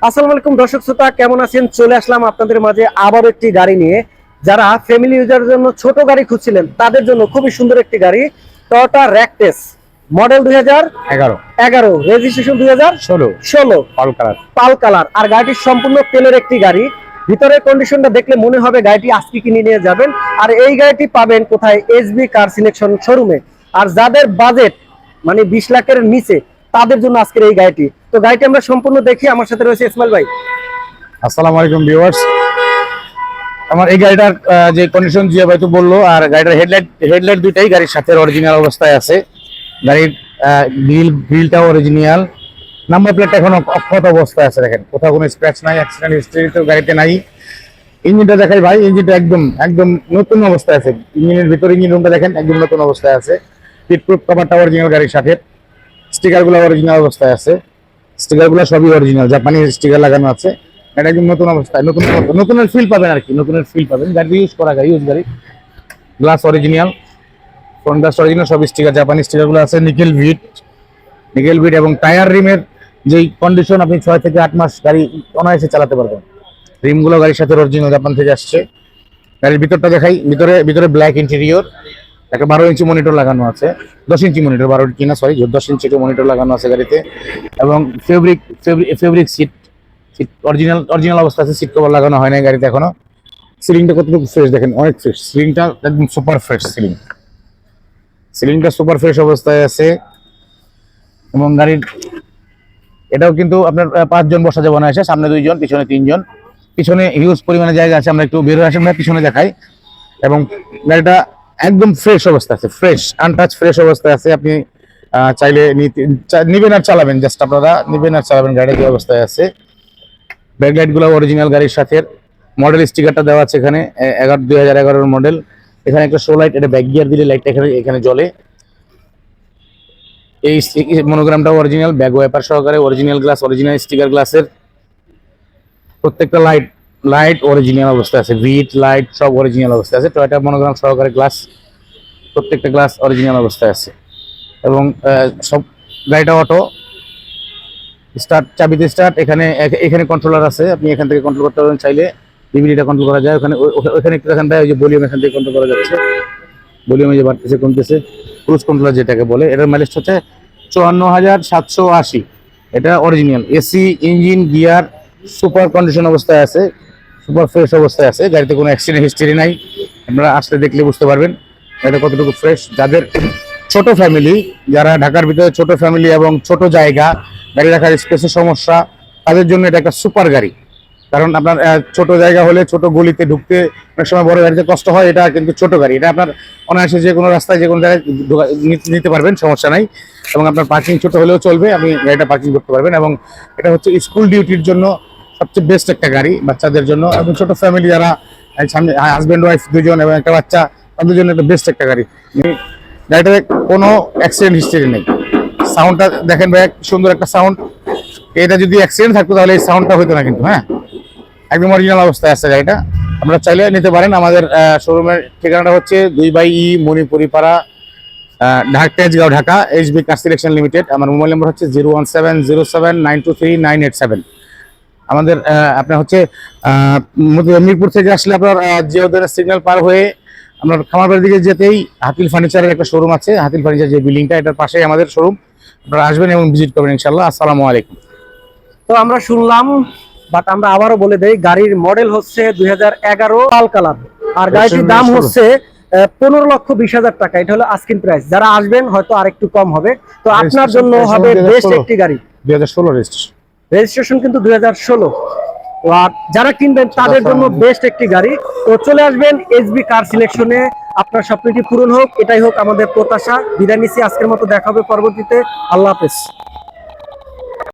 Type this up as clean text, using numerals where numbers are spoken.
আসসালামু আলাইকুম দর্শক শ্রোতা, কেমন আছেন? চলে আসলাম আপনাদের মাঝে আবার একটি গাড়ি নিয়ে। যারা ফ্যামিলি ইউজারের জন্য ছোট গাড়ি খুঁজছিলেন তাদের জন্য খুবই সুন্দর একটি গাড়ি, টয়োটা র্যাকটেস, মডেল 2011, রেজিস্ট্রেশন 2016, পাল কালার। আর গাড়িটি সম্পূর্ণ তেলের একটি গাড়ি। ভিতরের কন্ডিশনটা দেখলে মনে হবে গাড়িটি আজকে কিনে নিয়ে যাবেন। আর এই গাড়িটি পাবেন কোথায়? এসবি কার সিলেকশন শোরুমে। আর যাদের বাজেট মানে 20 লাখের নিচে তাদের জন্য আজকের এই গাড়িটি। তো গাড়িটি আমরা সম্পূর্ণ দেখি। আমার সাথে রয়েছে ইসমাইল ভাই। আসসালামু আলাইকুম ভিউয়ার্স। আমার এই গাড়িটার যে কন্ডিশন জিয়া ভাই তো বললো, আর গাড়িটার হেডলাইট দুইটাই গাড়ির সাথে অরিজিনাল অবস্থায় আছে। গাড়ির গ্রিলটাও অরিজিনাল, নাম্বার প্লেটটা এখনো অক্ষত অবস্থায় আছে। দেখেন কোথাও কোনো স্ক্র্যাচ নাই, অ্যাক্সিডেন্ট হিস্ট্রি তো গাড়িতে নাই। ইঞ্জিনটা দেখাই ভাই, ইঞ্জিনটা একদম একদম নতুন অবস্থায় আছে। ইঞ্জিনের ভিতরে ইঞ্জিন রুমটা দেখেন, একদম নতুন অবস্থায় আছে। পিটপ্রুফ কভারটা অরিজিনাল গাড়ির সাথে, স্টিকারগুলো অরিজিনাল অবস্থায় আছে। স্টিকারগুলো সবই অরিজিনাল, জাপানি স্টিকার লাগানো আছে। এটা একদম নতুন অবস্থায়, নতুনের ফিল পাবেন আর কি, নতুনের ফিল পাবেন। গাড়ি ইউজ করা গাড়ি, ইউজ গাড়ি। Glass original, front glass original, সব স্টিকার, জাপানি স্টিকারগুলো আছে। নিকেল বিট এবং টায়ার রিমের যেই কন্ডিশন, আপনি 6 থেকে 8 মাস গাড়ি অনায়াসে চালাতে পারবেন। রিমগুলো গাড়ির সাথে অরিজিনাল, জাপান থেকে আসছে। গাড়ির ভিতরটা দেখাই, ভিতরে ব্ল্যাক ইন্টেরিয়র, একটা 12 ইঞ্চি মনিটর লাগানো আছে, 10 ইঞ্চি মনিটর, 12 কিনা সরি 10 ইঞ্চি মনিটর লাগানো আছে গাড়িতে। এবং ফেব্রিক সিট অরিজিনাল অবস্থা আছে। সিট কভার লাগানো হয় না গাড়িতে এখনো। সিলিংটা কতটুকু ফ্রেশ দেখেন, অনেক ফ্রেশ। সিলিংটা একদম সুপার ফ্রেশ। সিলিংটা সুপার ফ্রেশ অবস্থায় আছে। এবং গাড়ির এটাও কিন্তু আপনার 5 জন বসা যাবে না, এসে সামনে 2 জন, পিছনে 3 জন। পিছনে হিউজ পরিমাণে জায়গা আছে, আমরা একটু বের হয়ে আসেন, পিছনে দেখাই। এবং গাড়িটা একদম ফ্রেশ অবস্থায় আছে, ফ্রেশ আনটাচ ফ্রেশ অবস্থায় আছে। আপনি চাইলে নিবেন আর চালাবেন, জাস্ট আপনারা নিবেন আর চালাবেন। গাড়িটা যে অবস্থায় আছে, ব্যাকলাইট গুলো অরিজিনাল গাড়ির সাথে। মডেল স্টিকারটা দেওয়া আছে এখানে, 2011 মডেল। এখানে একটা শো লাইট, এটা ব্যাক গিয়ার দিলে লাইটটা এখানে জ্বলে। এই মনোগ্রামটাও অরিজিনাল, ব্যাক ওয়াইপার সহকারে, অরিজিনাল গ্লাস, অরিজিনাল স্টিকার গ্লাসের। প্রত্যেকটা লাইট অরিজিনাল অবস্থায় আছে, ভিট লাইট সব অরিজিনাল অবস্থায় আছে। টয়োটা মনোগ্রাম সহকারে গ্লাস, প্রত্যেকটা গ্লাস অরিজিনাল অবস্থায় আছে। এবং সব গাড়িটা অটো স্টার্ট, চাবিতে স্টার্ট। এখানে কন্ট্রোলার আছে, আপনি এখান থেকে কন্ট্রোল করতে পারবেন। চাইলে ডিভিডিটা কন্ট্রোল করা যায়। ওখানে একটু দেখেন ভাই, ওই যে ভলিউম এখান থেকে কন্ট্রোল করা যাচ্ছে। ভলিউমে যে বাড়তেছে কমতেছে, ক্রুজ কন্ট্রোলার যেটাকে বলে। এটার মাইলেজ হচ্ছে 54,780। এটা original AC, engine, gear super condition অবস্থায় আছে, সুপার ফ্রেশ অবস্থায় আছে। গাড়িতে কোনো অ্যাক্সিডেন্ট হিস্ট্রি নাই, আপনারা আসলে দেখলে বুঝতে পারবেন এটা কতটুকু ফ্রেশ। যাদের ছোট ফ্যামিলি, যারা ঢাকার ভিতরে ছোট ফ্যামিলি এবং ছোট জায়গা, গাড়ি রাখার স্পেসের সমস্যা, তাদের জন্য এটা একটা সুপার গাড়ি। কারণ আপনার ছোট জায়গা হলে ছোট গলিতে ঢুকতে অনেক সময় বড় গাড়িতে কষ্ট হয়। এটা কিন্তু ছোট গাড়ি, এটা আপনার অনায়াসে যে কোনো রাস্তায় যে কোনো জায়গায় নিতে পারবেন, সমস্যা নাই। এবং আপনার পার্কিং ছোট হলেও চলবে, আপনি গাড়িটা পার্কিং করতে পারবেন। এবং এটা হচ্ছে স্কুল ডিউটির জন্য সবচেয়ে বেস্ট একটা গাড়ি, বাচ্চাদের জন্য। এবং ছোট ফ্যামিলি যারা, সামনে হাজব্যান্ড ওয়াইফ 2 জন এবং একটা বাচ্চা, তাদের জন্য একটা বেস্ট একটা গাড়ি। গাড়িটাতে কোনো অ্যাক্সিডেন্ট হিস্ট্রি নেই। সাউন্ডটা দেখেন ভাই, সুন্দর একটা সাউন্ড। এটা যদি অ্যাক্সিডেন্ট থাকতো তাহলে এই সাউন্ডটা হতো না কিন্তু। হ্যাঁ, একদম অরিজিনাল অবস্থায় আছে গাড়িটা, আপনারা চাইলে নিতে পারেন। আমাদের শোরুমের ঠিকানাটা হচ্ছে 2/E মণিপুরি পাড়া, Tejgaon, Dhaka, SB car selection limited. আমার মোবাইল নম্বর হচ্ছে 01707923987। আমাদের আপনার হচ্ছে মিরপুর থেকে আসলে আপনার জিয়াউদ্দিন সিগন্যাল পার হয়ে আপনার খামারবাড়ির দিকে যেতেই হাতিল ফার্নিচারের একটা শোরুম আছে। হাতিল ফার্নিচার যে বিল্ডিংটা, এটার পাশেই আমাদের শোরুম। আপনারা আসবেন এবং ভিজিট করবেন ইনশাআল্লাহ। আসসালামু আলাইকুম। তো আমরা শুনলাম, বাট আমরা আবারও বলে দেই, গাড়ির মডেল হচ্ছে 2011, পাল কালার। আর গাড়িটির দাম হচ্ছে 15,20,000 টাকা। এটা হলো আস্কিং প্রাইস। যারা আসবেন হয়তো আরেকটু কম হবে। তো আপনার জন্য হবে বেস্ট একটি গাড়ি। 2016 রেজিস্ট্রেশন কিন্তু 2016। আর যারা কিনবেন তাদের জন্য বেস্ট একটি গাড়ি। তো চলে আসবেন এসবি কার সিলেকশনে, আপনার স্বপ্নটি পূরণ হোক, এটাই হোক আমাদের প্রত্যাশা। বিদায় নিচ্ছি আজকের মতো, দেখা হবে পরবর্তীতে। আল্লাহ হাফেজ।